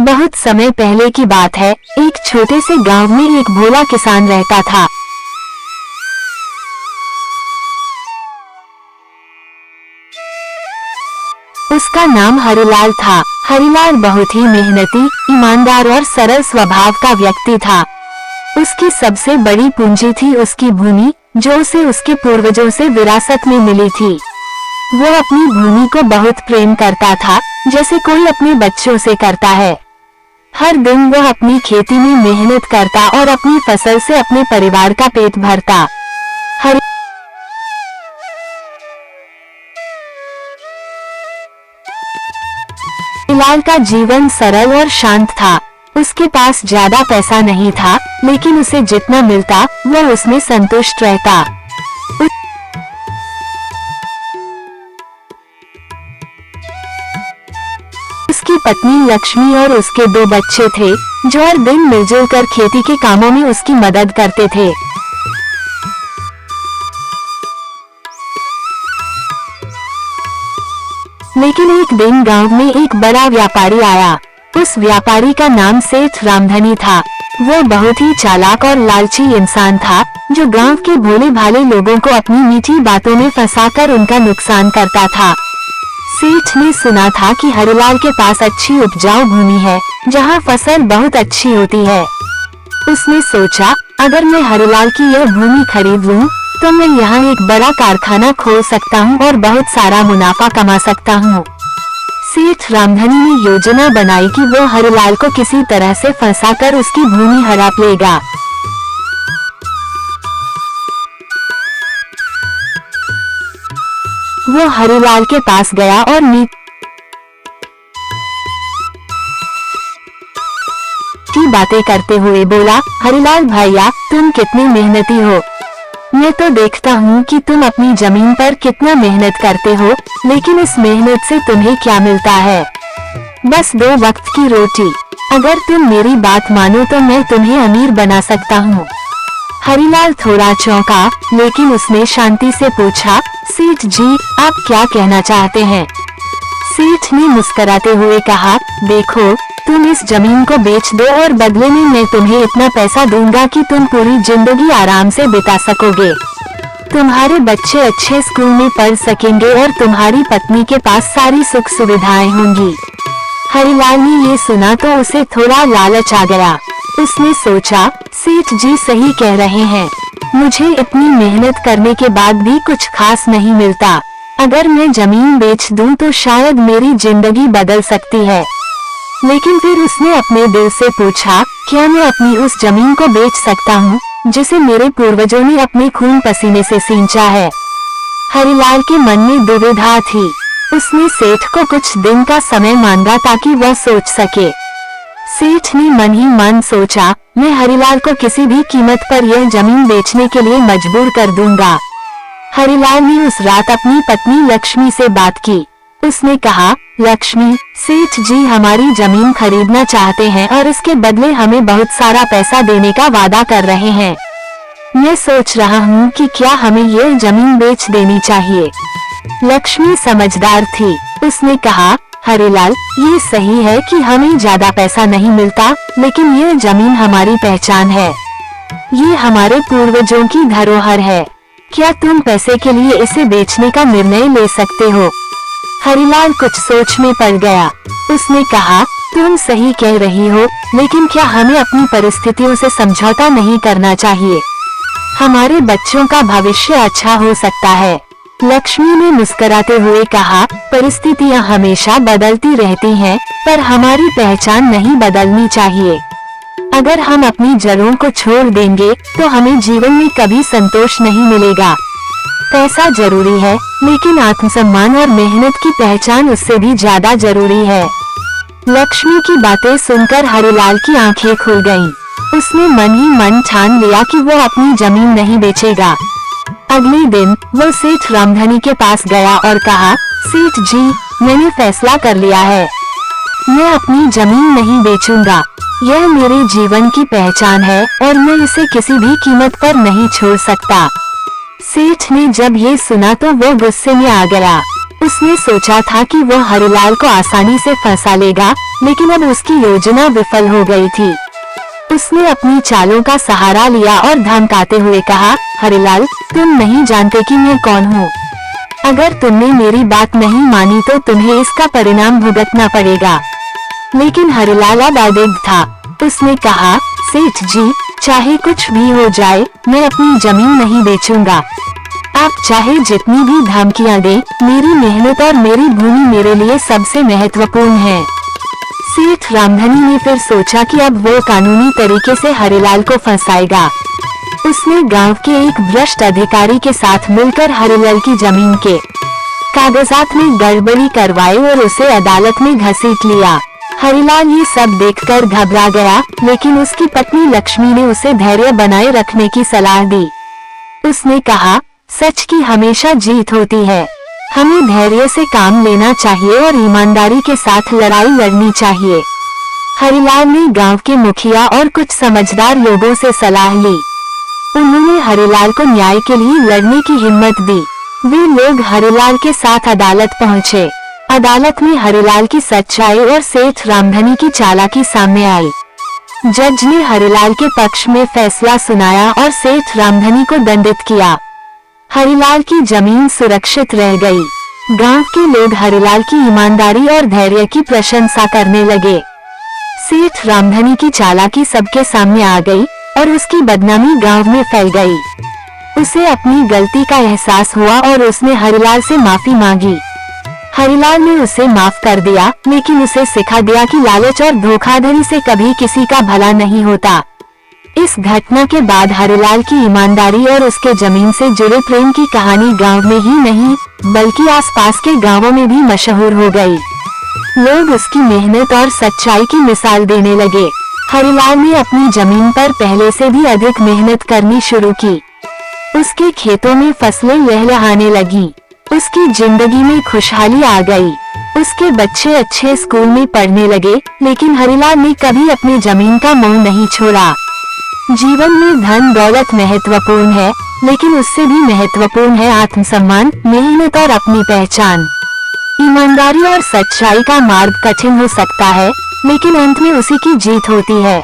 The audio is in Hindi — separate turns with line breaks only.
बहुत समय पहले की बात है। एक छोटे से गांव में एक भोला किसान रहता था। उसका नाम हरिलाल था। हरिलाल बहुत ही मेहनती, ईमानदार और सरल स्वभाव का व्यक्ति था। उसकी सबसे बड़ी पूंजी थी उसकी भूमि, जो उसे उसके पूर्वजों से विरासत में मिली थी। वो अपनी भूमि को बहुत प्रेम करता था, जैसे कोई अपने बच्चों से करता है। हर दिन वह अपनी खेती में मेहनत करता और अपनी फसल से अपने परिवार का पेट भरता। हरिलाल का जीवन सरल और शांत था। उसके पास ज्यादा पैसा नहीं था, लेकिन उसे जितना मिलता वह उसमें संतुष्ट रहता। उसकी पत्नी लक्ष्मी और उसके 2 बच्चे थे, जो हर दिन मिलजुल कर खेती के कामों में उसकी मदद करते थे। लेकिन एक दिन गांव में एक बड़ा व्यापारी आया। उस व्यापारी का नाम सेठ रामधनी था। वो बहुत ही चालाक और लालची इंसान था, जो गांव के भोले भाले लोगों को अपनी मीठी बातों में फंसाकर उनका नुकसान करता था। सेठ ने सुना था कि हरिलाल के पास अच्छी उपजाऊ भूमि है, जहां फसल बहुत अच्छी होती है। उसने सोचा, अगर मैं हरिलाल की यह भूमि खरीद लूं, तो मैं यहाँ एक बड़ा कारखाना खोल सकता हूँ और बहुत सारा मुनाफा कमा सकता हूँ। सेठ रामधनी ने योजना बनाई कि वो हरिलाल को किसी तरह से फंसाकर उसकी भूमि हड़प लेगा। वो हरिलाल के पास गया और की बातें करते हुए बोला, हरिलाल भैया, तुम कितने मेहनती हो। मैं तो देखता हूँ कि तुम अपनी जमीन पर कितना मेहनत करते हो, लेकिन इस मेहनत से तुम्हें क्या मिलता है? बस 2 वक्त की रोटी। अगर तुम मेरी बात मानो तो मैं तुम्हें अमीर बना सकता हूँ। हरिलाल थोड़ा चौंका, लेकिन उसने शांति से पूछा, सेठ जी, आप क्या कहना चाहते हैं? सेठ ने मुस्कुराते हुए कहा, देखो, तुम इस जमीन को बेच दो और बदले में मैं तुम्हें इतना पैसा दूंगा कि तुम पूरी जिंदगी आराम से बिता सकोगे। तुम्हारे बच्चे अच्छे स्कूल में पढ़ सकेंगे और तुम्हारी पत्नी के पास सारी सुख सुविधाएं होंगी। हरिलाल ने ये सुना तो उसे थोड़ा लालच आ गया। उसने सोचा, सेठ जी सही कह रहे हैं, मुझे इतनी मेहनत करने के बाद भी कुछ खास नहीं मिलता। अगर मैं जमीन बेच दूं तो शायद मेरी जिंदगी बदल सकती है। लेकिन फिर उसने अपने दिल से पूछा, क्या मैं अपनी उस जमीन को बेच सकता हूँ, जिसे मेरे पूर्वजों ने अपने खून पसीने से सींचा है? हरिलाल के मन में दुविधा थी। उसने सेठ को कुछ दिन का समय मांगा ताकि वह सोच सके। सेठ ने मन ही मन सोचा, मैं हरिलाल को किसी भी कीमत पर यह जमीन बेचने के लिए मजबूर कर दूंगा। हरिलाल ने उस रात अपनी पत्नी लक्ष्मी से बात की। उसने कहा, लक्ष्मी, सेठ जी हमारी जमीन खरीदना चाहते हैं और इसके बदले हमें बहुत सारा पैसा देने का वादा कर रहे हैं। मैं सोच रहा हूँ कि क्या हमें यह जमीन बेच देनी चाहिए। लक्ष्मी समझदार थी। उसने कहा, हरिलाल, ये सही है कि हमें ज्यादा पैसा नहीं मिलता, लेकिन यह जमीन हमारी पहचान है। ये हमारे पूर्वजों की धरोहर है। क्या तुम पैसे के लिए इसे बेचने का निर्णय ले सकते हो? हरिलाल कुछ सोच में पड़ गया। उसने कहा, तुम सही कह रही हो, लेकिन क्या हमें अपनी परिस्थितियों से समझौता नहीं करना चाहिए? हमारे बच्चों का भविष्य अच्छा हो सकता है। लक्ष्मी ने मुस्कुराते हुए कहा, परिस्थितियां हमेशा बदलती रहती हैं, पर हमारी पहचान नहीं बदलनी चाहिए। अगर हम अपनी जड़ों को छोड़ देंगे तो हमें जीवन में कभी संतोष नहीं मिलेगा। पैसा जरूरी है, लेकिन आत्मसम्मान और मेहनत की पहचान उससे भी ज्यादा जरूरी है। लक्ष्मी की बातें सुनकर हरिलाल की आंखें खुल गईं। उसने मन ही मन ठान लिया कि वो अपनी जमीन नहीं बेचेगा। अगले दिन वो सेठ रामधनी के पास गया और कहा, सेठ जी, मैंने फैसला कर लिया है। मैं अपनी जमीन नहीं बेचूंगा। यह मेरे जीवन की पहचान है और मैं इसे किसी भी कीमत पर नहीं छोड़ सकता। सेठ ने जब ये सुना तो वो गुस्से में आ गया। उसने सोचा था कि वो हरिलाल को आसानी से फंसा लेगा, लेकिन अब उसकी योजना विफल हो गई थी। उसने अपनी चालों का सहारा लिया और धमकाते हुए कहा, हरिलाल, तुम नहीं जानते कि मैं कौन हूँ। अगर तुमने मेरी बात नहीं मानी तो तुम्हें इसका परिणाम भुगतना पड़ेगा। लेकिन हरिलाल अब अडिग था। उसने कहा, सेठ जी, चाहे कुछ भी हो जाए, मैं अपनी जमीन नहीं बेचूंगा। आप चाहे जितनी भी धमकियां दें, मेरी मेहनत और मेरी भूमि मेरे लिए सबसे महत्वपूर्ण है। सेठ रामधनी ने फिर सोचा कि अब वो कानूनी तरीके से हरिलाल को फंसाएगा। उसने गांव के एक भ्रष्ट अधिकारी के साथ मिलकर हरिलाल की जमीन के कागजात में गड़बड़ी करवाई और उसे अदालत में घसीट लिया। हरिलाल ये सब देखकर घबरा गया, लेकिन उसकी पत्नी लक्ष्मी ने उसे धैर्य बनाए रखने की सलाह दी। उसने कहा, सच की हमेशा जीत होती है। हमें धैर्य से काम लेना चाहिए और ईमानदारी के साथ लड़ाई लड़नी चाहिए। हरिलाल ने गांव के मुखिया और कुछ समझदार लोगों से सलाह ली। उन्होंने हरिलाल को न्याय के लिए लड़ने की हिम्मत दी। वे लोग हरिलाल के साथ अदालत पहुंचे। अदालत में हरिलाल की सच्चाई और सेठ रामधनी की चालाकी सामने आई। जज ने हरिलाल के पक्ष में फैसला सुनाया और सेठ रामधनी को दंडित किया। हरिलाल की जमीन सुरक्षित रह गई। गांव के लोग हरिलाल की ईमानदारी और धैर्य की प्रशंसा करने लगे। सेठ रामधनी की चालाकी सबके सामने आ गई और उसकी बदनामी गांव में फैल गई। उसे अपनी गलती का एहसास हुआ और उसने हरिलाल से माफी मांगी। हरिलाल ने उसे माफ कर दिया, लेकिन उसे सिखा दिया कि लालच और धोखाधड़ी से कभी किसी का भला नहीं होता। इस घटना के बाद हरिलाल की ईमानदारी और उसके जमीन से जुड़े प्रेम की कहानी गांव में ही नहीं, बल्कि आसपास के गांवों में भी मशहूर हो गई। लोग उसकी मेहनत और सच्चाई की मिसाल देने लगे। हरिलाल ने अपनी जमीन पर पहले से भी अधिक मेहनत करनी शुरू की। उसके खेतों में फसलें लहलहाने लगी। उसकी जिंदगी में खुशहाली आ गई। उसके बच्चे अच्छे स्कूल में पढ़ने लगे, लेकिन हरिलाल ने कभी अपनी जमीन का मोह नहीं छोड़ा। जीवन में धन दौलत महत्वपूर्ण है, लेकिन उससे भी महत्वपूर्ण है आत्मसम्मान, मेहनत और अपनी पहचान। ईमानदारी और सच्चाई का मार्ग कठिन हो सकता है, लेकिन अंत में उसी की जीत होती है।